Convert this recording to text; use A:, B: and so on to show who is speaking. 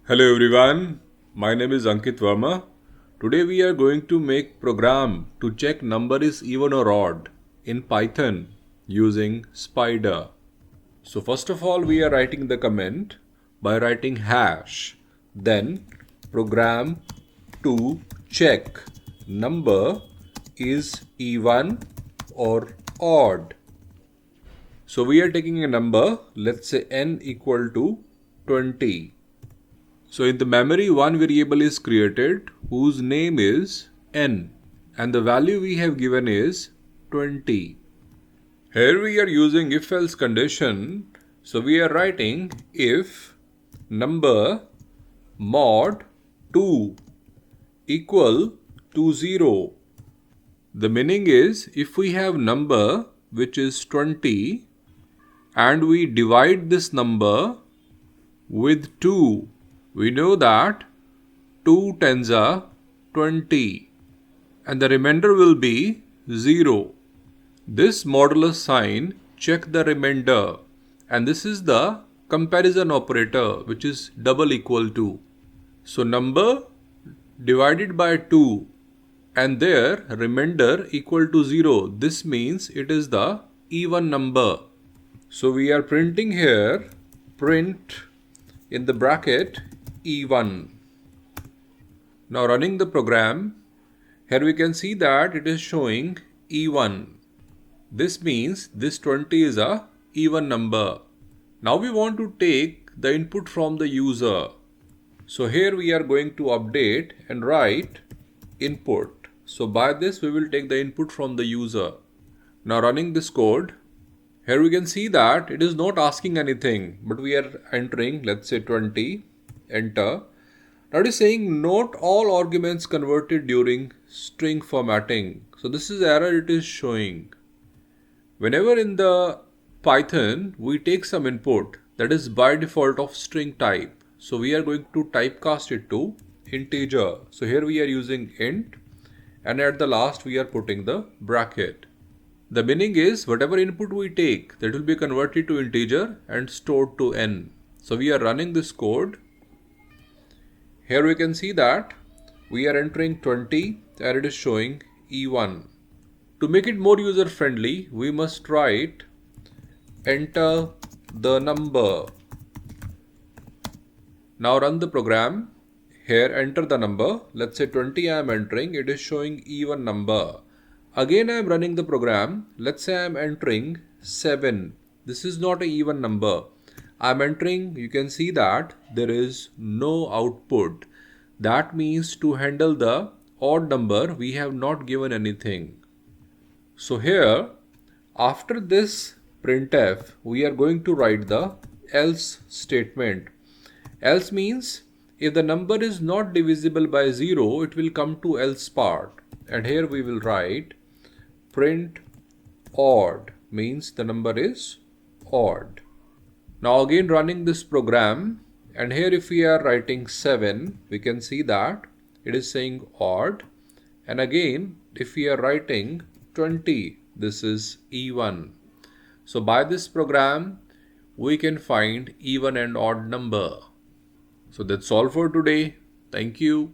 A: Hello everyone, my name is Ankit Verma. Today we are going to make program to check number is even or odd in Python using spider. So first of all we are writing the comment by writing hash, then program to check number is even or odd. So we are taking a number, let's say n equal to 20. So in the memory, one variable is created whose name is n and the value we have given is 20. Here we are using if-else condition. So we are writing if number mod 2 equal to 0. The meaning is if we have number which is 20 and we divide this number with 2. We know that 2 tens are 20 and the remainder will be 0. This modulus sign check the remainder and this is the comparison operator which is double equal to. So number divided by 2 and their remainder equal to 0. This means it is the even number. So we are printing here print in the bracket even. Now running the program, here we can see that it is showing even. This means this 20 is a even number. Now we want to take the input from the user. So here we are going to update and write input. So by this we will take the input from the user. Now running this code, here we can see that it is not asking anything, but we are entering, let's say 20, enter. Now it is saying not all arguments converted during string formatting. So this is error it is showing. Whenever in the Python we take some input that is by default of string type. So we are going to typecast it to integer. So here we are using int and at the last we are putting the bracket. The meaning is whatever input we take that will be converted to integer and stored to n. So we are running this code. Here we can see that we are entering 20 and it is showing E1. To make it more user friendly, we must write enter the number. Now run the program. Here enter the number. Let's say 20 I am entering. It is showing even number. Again I am running the program. Let's say I am entering 7. This is not an even number. I am entering, you can see that there is no output. That means to handle the odd number we have not given anything. So here after this printf we are going to write the else statement. Else means if the number is not divisible by 0 it will come to else part. And here we will write print odd means the number is odd. Now again running this program and here if we are writing 7 we can see that it is saying odd and again if we are writing 20 this is even. So by this program we can find even and odd number. So that's all for today. Thank you.